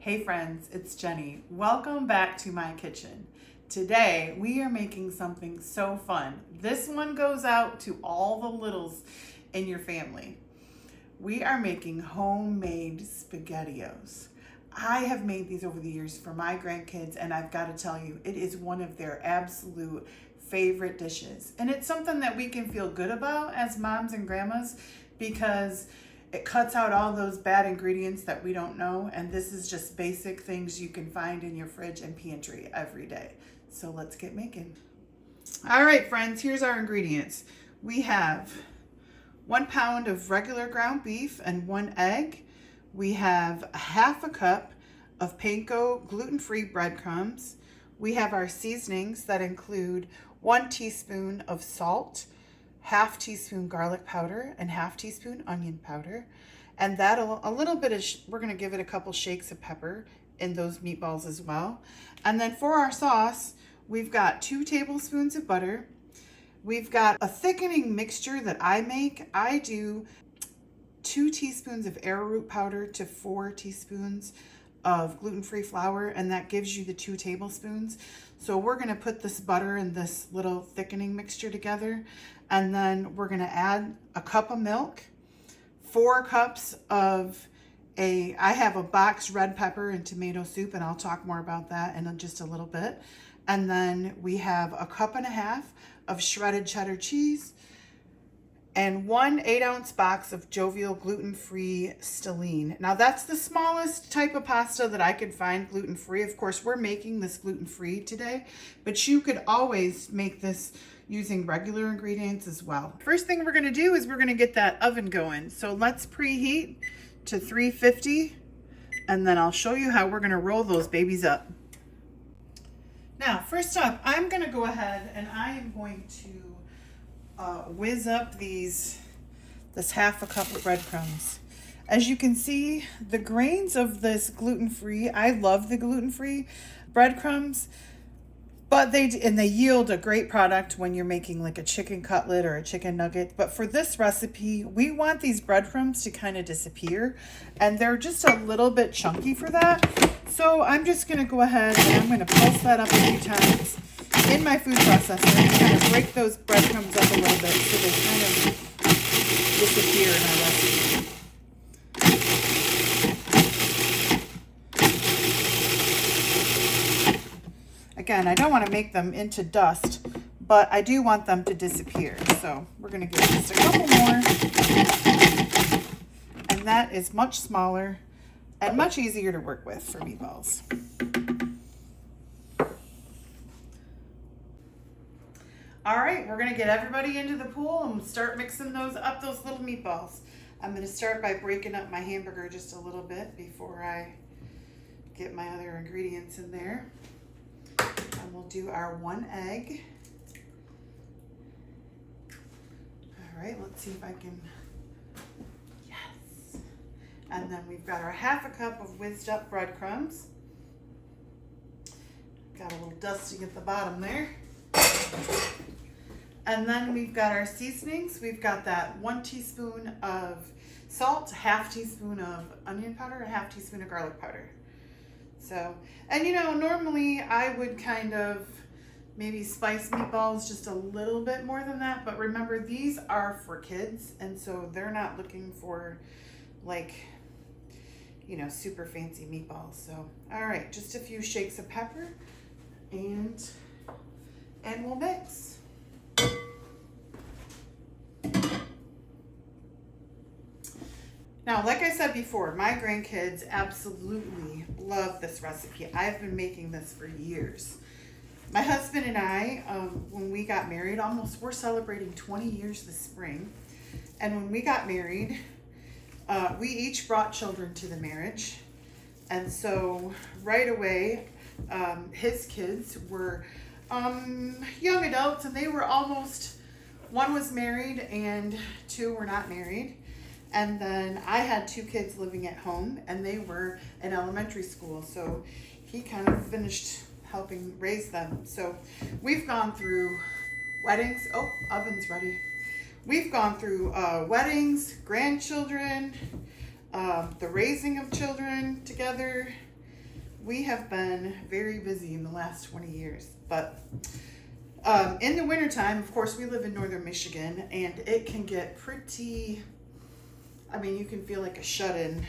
Hey friends, it's Jenny. Welcome back to my kitchen. Today we are making something so fun. This one goes out to all the littles in your family. We are making homemade SPAGHETTIOS. I have made these over the years for my grandkids, and I've got to tell you, it is one of their absolute favorite dishes. And it's something that we can feel good about as moms and grandmas because it cuts out all those bad ingredients that we don't know, and this is just basic things you can find in your fridge and pantry every day. So let's get making. All right, friends, here's our ingredients. We have 1 pound of regular ground beef and 1 egg. We have a half a cup of Panko gluten-free breadcrumbs. We have our seasonings that include 1 teaspoon of salt, half teaspoon garlic powder, and half teaspoon onion powder. And that'll a little bit of, we're gonna give it a couple shakes of pepper in those meatballs as well. And then for our sauce, we've got 2 tablespoons of butter. We've got a thickening mixture that I make. I do 2 teaspoons of arrowroot powder to 4 teaspoons of gluten-free flour, and that gives you the 2 tablespoons. So we're gonna put this butter and this little thickening mixture together, and then we're gonna add a cup of milk, 4 cups of I have a boxed red pepper and tomato soup, and I'll talk more about that in just a little bit. And then we have a cup and a half of shredded cheddar cheese, and 1 8-ounce box of Jovial gluten-free stelline. Now that's the smallest type of pasta that I could find gluten-free. Of course, we're making this gluten-free today, but you could always make this using regular ingredients as well. First thing we're gonna do is we're gonna get that oven going. So let's preheat to 350, and then I'll show you how we're gonna roll those babies up. Now, first up, I'm gonna go ahead and I am going to whiz up this half a cup of breadcrumbs. As you can see, the grains of this gluten-free, I love the gluten-free breadcrumbs, but they yield a great product when you're making like a chicken cutlet or a chicken nugget. But for this recipe, we want these breadcrumbs to kind of disappear, and they're just a little bit chunky for that. So I'm just gonna go ahead and I'm gonna pulse that up a few times in my food processor and kind of break those breadcrumbs up a little bit so they kind of disappear in our recipe. Again, I don't want to make them into dust, but I do want them to disappear. So we're going to give just a couple more. And that is much smaller and much easier to work with for meatballs. All right, we're gonna get everybody into the pool and start mixing those little meatballs. I'm gonna start by breaking up my hamburger just a little bit before I get my other ingredients in there. And we'll do our 1 egg. All right, let's see if I can, yes. And then we've got our half a cup of whizzed up breadcrumbs. Got a little dusting at the bottom there. And then we've got our seasonings. We've got that 1 teaspoon of salt, half teaspoon of onion powder, and half teaspoon of garlic powder. So, and you know, normally I would kind of maybe spice meatballs just a little bit more than that, but remember these are for kids, and so they're not looking for like, you know, super fancy meatballs. So, all right, just a few shakes of pepper and we'll mix. Now, like I said before, my grandkids absolutely love this recipe. I've been making this for years. My husband and I, when we got married, we're celebrating 20 years this spring. And when we got married, we each brought children to the marriage. And so right away, his kids were young adults, and they were one was married and 2 were not married. And then I had 2 kids living at home, and they were in elementary school. So he kind of finished helping raise them. So we've gone through weddings. Oh, oven's ready. We've gone through weddings, grandchildren, the raising of children together, we have been very busy in the last 20 years, but in the wintertime, of course, we live in northern Michigan, and it can get pretty, I mean, you can feel like a shut-in.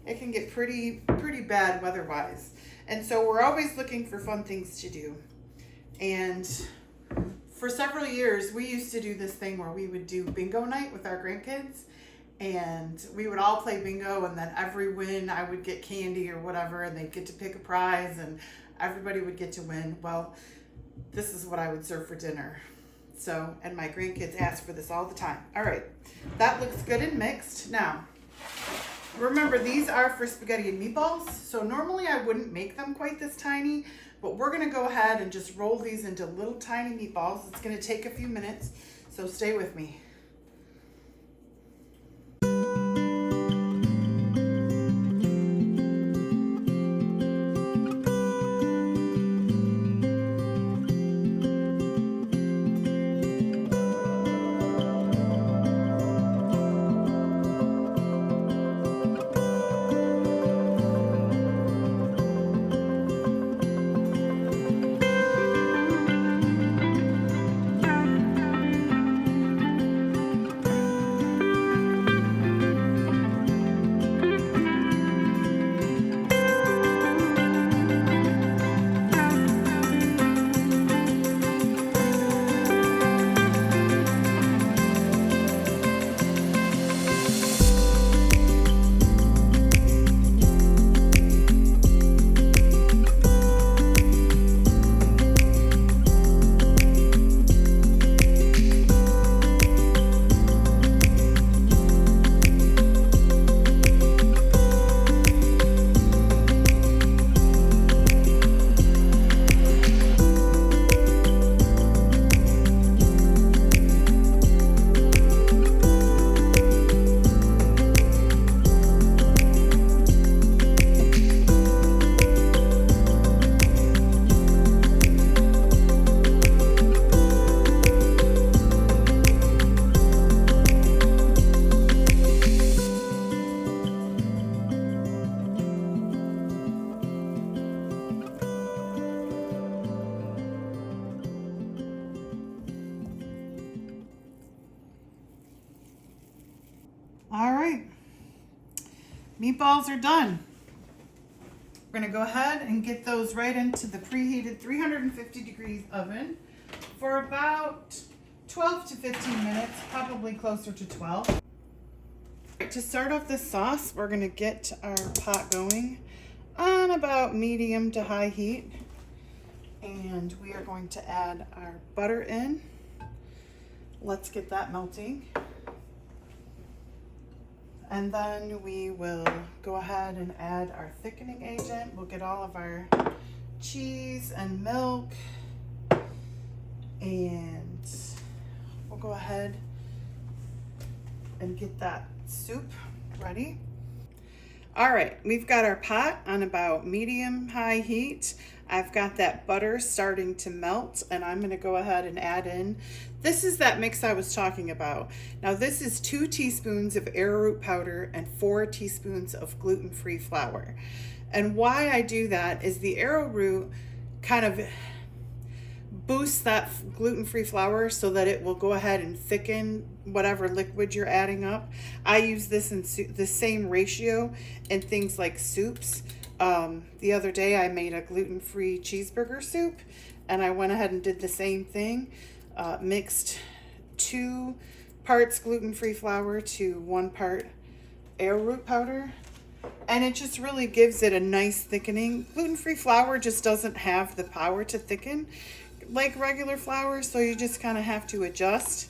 It can get pretty bad weather-wise. And so we're always looking for fun things to do. And for several years, we used to do this thing where we would do bingo night with our grandkids. And we would all play bingo, and then every win I would get candy or whatever, and they'd get to pick a prize, and everybody would get to win. Well, this is what I would serve for dinner. So, and my grandkids ask for this all the time. All right, that looks good and mixed. Now, remember, these are for spaghetti and meatballs. So normally I wouldn't make them quite this tiny, but we're gonna go ahead and just roll these into little tiny meatballs. It's gonna take a few minutes, so stay with me. All right, meatballs are done. We're gonna go ahead and get those right into the preheated 350 degrees oven for about 12 to 15 minutes, probably closer to 12. To start off this sauce, we're gonna get our pot going on about medium to high heat. And we are going to add our butter in. Let's get that melting. And then we will go ahead and add our thickening agent. We'll get all of our cheese and milk, and we'll go ahead and get that soup ready. All right, we've got our pot on about medium-high heat. I've got that butter starting to melt, and I'm gonna go ahead and add in, this is that mix I was talking about. Now this is 2 teaspoons of arrowroot powder and 4 teaspoons of gluten-free flour. And why I do that is the arrowroot kind of boosts that gluten-free flour so that it will go ahead and thicken whatever liquid you're adding up. I use this in the same ratio in things like soups. The other day I made a gluten-free cheeseburger soup, and I went ahead and did the same thing. Mixed 2 parts gluten-free flour to 1 part arrowroot powder, and it just really gives it a nice thickening. Gluten-free flour just doesn't have the power to thicken like regular flour, so you just kind of have to adjust.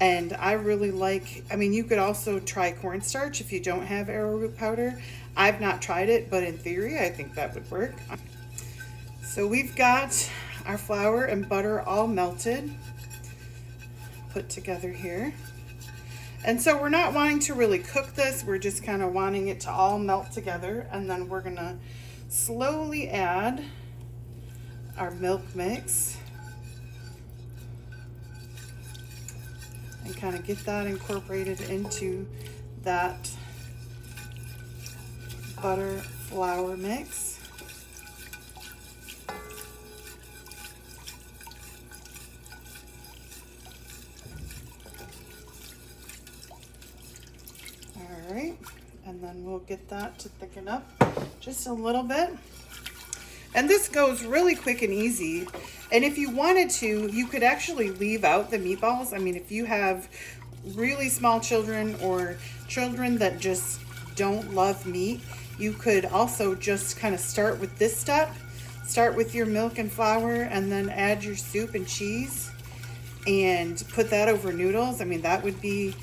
And I really like, I mean, you could also try cornstarch if you don't have arrowroot powder. I've not tried it, but in theory, I think that would work. So we've got our flour and butter all melted, put together here. And so we're not wanting to really cook this. We're just kind of wanting it to all melt together. And then we're gonna slowly add our milk mix and kind of get that incorporated into that butter flour mix. get that to thicken up just a little bit. And this goes really quick and easy. And if you wanted to, you could actually leave out the meatballs. I mean, if you have really small children or children that just don't love meat, you could also just kind of start with this step. Start with your milk and flour and then add your soup and cheese and put that over noodles. I mean, that would be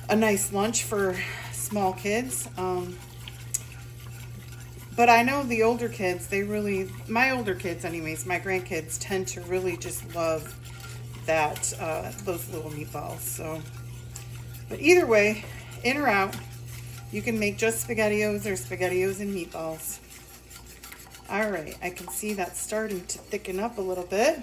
a nice lunch for small kids. But I know the older kids, my older kids anyways, my grandkids tend to really just love that, those little meatballs. So, but either way, in or out, you can make just SpaghettiOs or SpaghettiOs and meatballs. All right, I can see that's starting to thicken up a little bit.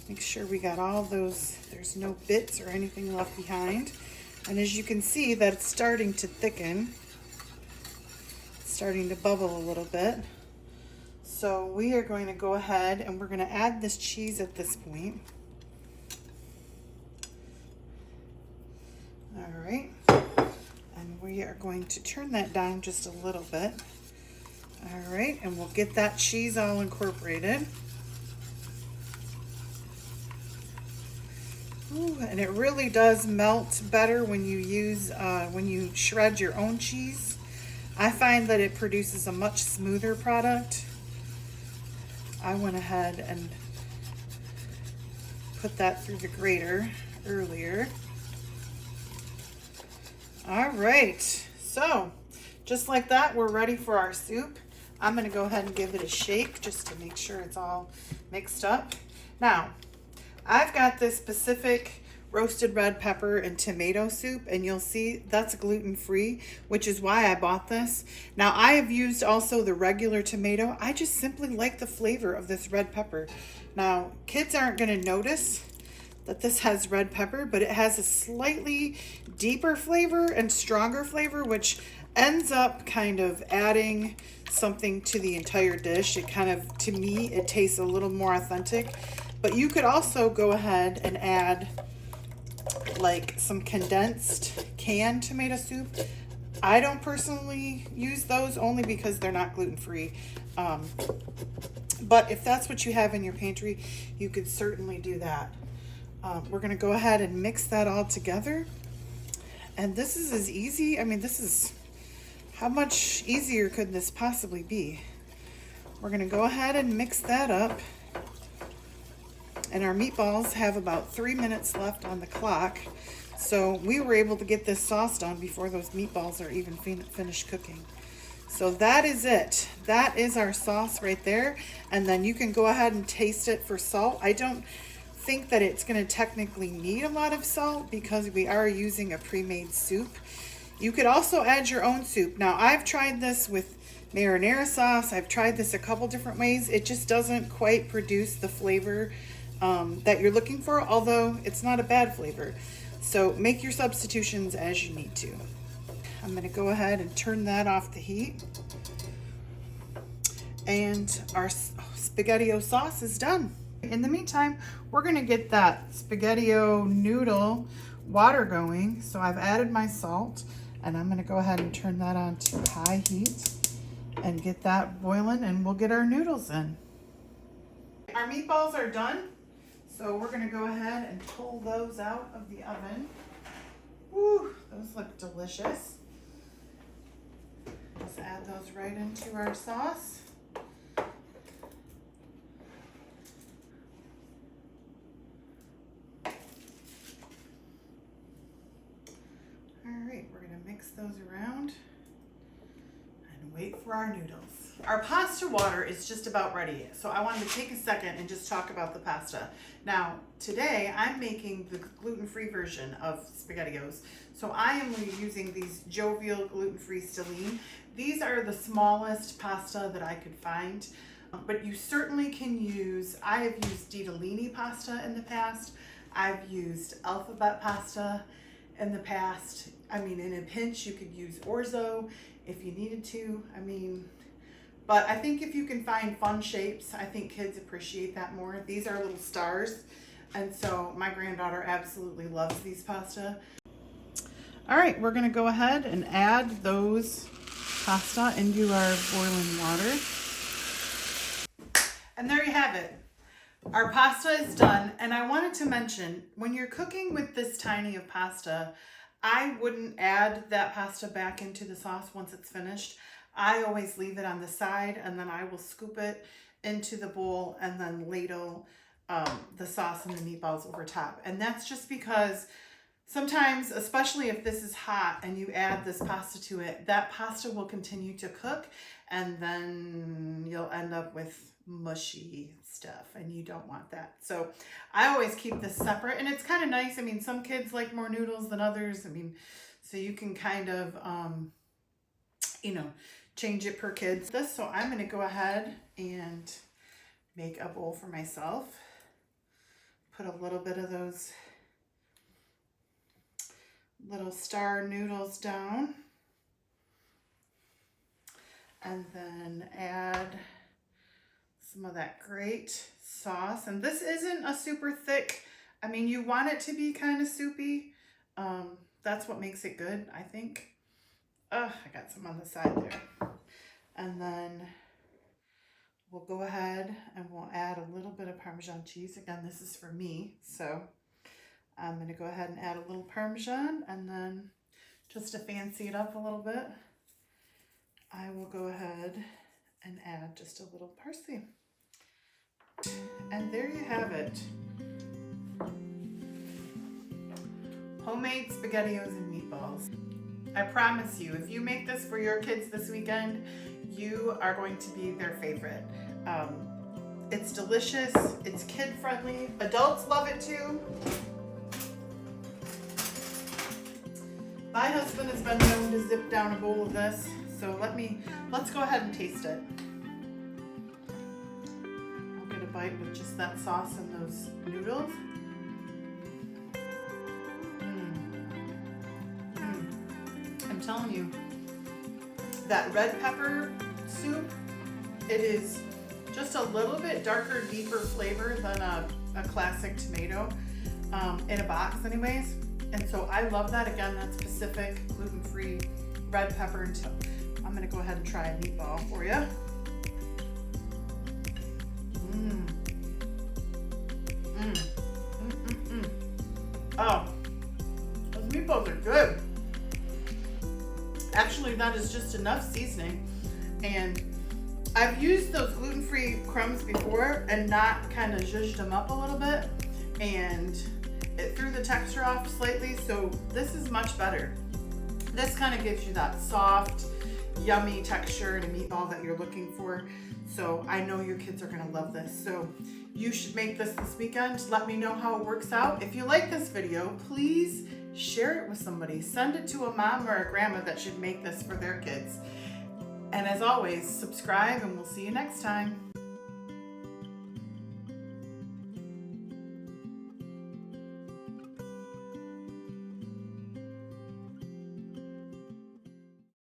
Make sure we got all those, there's no bits or anything left behind. And as you can see that it's starting to thicken, it's starting to bubble a little bit. So we are going to go ahead and we're going to add this cheese at this point. All right. And we are going to turn that down just a little bit. All right. And we'll get that cheese all incorporated. Ooh, and it really does melt better when you use, when you shred your own cheese. I find that it produces a much smoother product. I went ahead and put that through the grater earlier. All right, so just like that, we're ready for our soup. I'm gonna go ahead and give it a shake just to make sure it's all mixed up. Now, I've got this Pacific roasted red pepper and tomato soup, and you'll see that's gluten-free, which is why I bought this. Now, I have used also the regular tomato. I just simply like the flavor of this red pepper. Now, kids aren't gonna notice that this has red pepper, but it has a slightly deeper flavor and stronger flavor, which ends up kind of adding something to the entire dish. It kind of, to me, it tastes a little more authentic. But you could also go ahead and add like some condensed canned tomato soup. I don't personally use those only because they're not gluten-free. But if that's what you have in your pantry, you could certainly do that. We're gonna go ahead and mix that all together. And this is as easy, I mean, this is, how much easier could this possibly be? We're gonna go ahead and mix that up. And our meatballs have about 3 minutes left on the clock. So we were able to get this sauce done before those meatballs are even finished cooking. So that is it. That is our sauce right there. And then you can go ahead and taste it for salt. I don't think that it's going to technically need a lot of salt because we are using a pre-made soup. You could also add your own soup. Now, I've tried this with marinara sauce. I've tried this a couple different ways. It just doesn't quite produce the flavor that you're looking for, although it's not a bad flavor. So make your substitutions as you need to. I'm going to go ahead and turn that off the heat. And our Spaghettio sauce is done. In the meantime, we're going to get that Spaghettio noodle water going. So I've added my salt, and I'm going to go ahead and turn that on to high heat and get that boiling, and we'll get our noodles in. Our meatballs are done. So we're gonna go ahead and pull those out of the oven. Woo, those look delicious. Just add those right into our sauce. All right, we're gonna mix those around and wait for our noodles. Our pasta water is just about ready, so I wanted to take a second and just talk about the pasta. Now, today I'm making the gluten-free version of SpaghettiOs. So I am using these Jovial gluten-free stelline. These are the smallest pasta that I could find, but you certainly can use, I have used ditalini pasta in the past. I've used alphabet pasta in the past. I mean, in a pinch, you could use orzo if you needed to. I mean, but I think if you can find fun shapes, I think kids appreciate that more. These are little stars. And so my granddaughter absolutely loves these pasta. All right, we're gonna go ahead and add those pasta into our boiling water. And there you have it. Our pasta is done. And I wanted to mention, when you're cooking with this tiny of pasta, I wouldn't add that pasta back into the sauce once it's finished. I always leave it on the side, and then I will scoop it into the bowl and then ladle the sauce and the meatballs over top. And that's just because sometimes, especially if this is hot and you add this pasta to it, that pasta will continue to cook, and then you'll end up with mushy stuff, and you don't want that. So I always keep this separate, and it's kind of nice. I mean, some kids like more noodles than others. I mean, so you can kind of, you know, change it per kid. So I'm going to go ahead and make a bowl for myself. Put a little bit of those little star noodles down, and then add some of that great sauce. And this isn't a super thick, I mean, you want it to be kind of soupy. That's what makes it good, I think. I got some on the side there. And then we'll go ahead and we'll add a little bit of Parmesan cheese. Again, this is for me, so I'm going to go ahead and add a little Parmesan, and then just to fancy it up a little bit, I will go ahead and add just a little parsley. And there you have it. Homemade SpaghettiOs and meatballs. I promise you, if you make this for your kids this weekend, you are going to be their favorite. It's delicious, it's kid friendly, adults love it too. My husband has been known to zip down a bowl of this, so let's go ahead and taste it. I'll get a bite with just that sauce and those noodles. I'm telling you, that red pepper soup, it is just a little bit darker, deeper flavor than a classic tomato, in a box anyways. And so I love that. Again, that's specific, gluten-free, red pepper. I'm gonna go ahead and try a meatball for you. Oh, those meatballs are good. Actually, that is just enough seasoning. And I've used those gluten-free crumbs before and not kind of zhuzhed them up a little bit, and it threw the texture off slightly, so this is much better. This kind of gives you that soft, yummy texture in a meatball that you're looking for. So I know your kids are gonna love this. So you should make this weekend. Let me know how it works out. If you like this video, please share it with somebody. Send it to a mom or a grandma that should make this for their kids. And as always, subscribe, and we'll see you next time.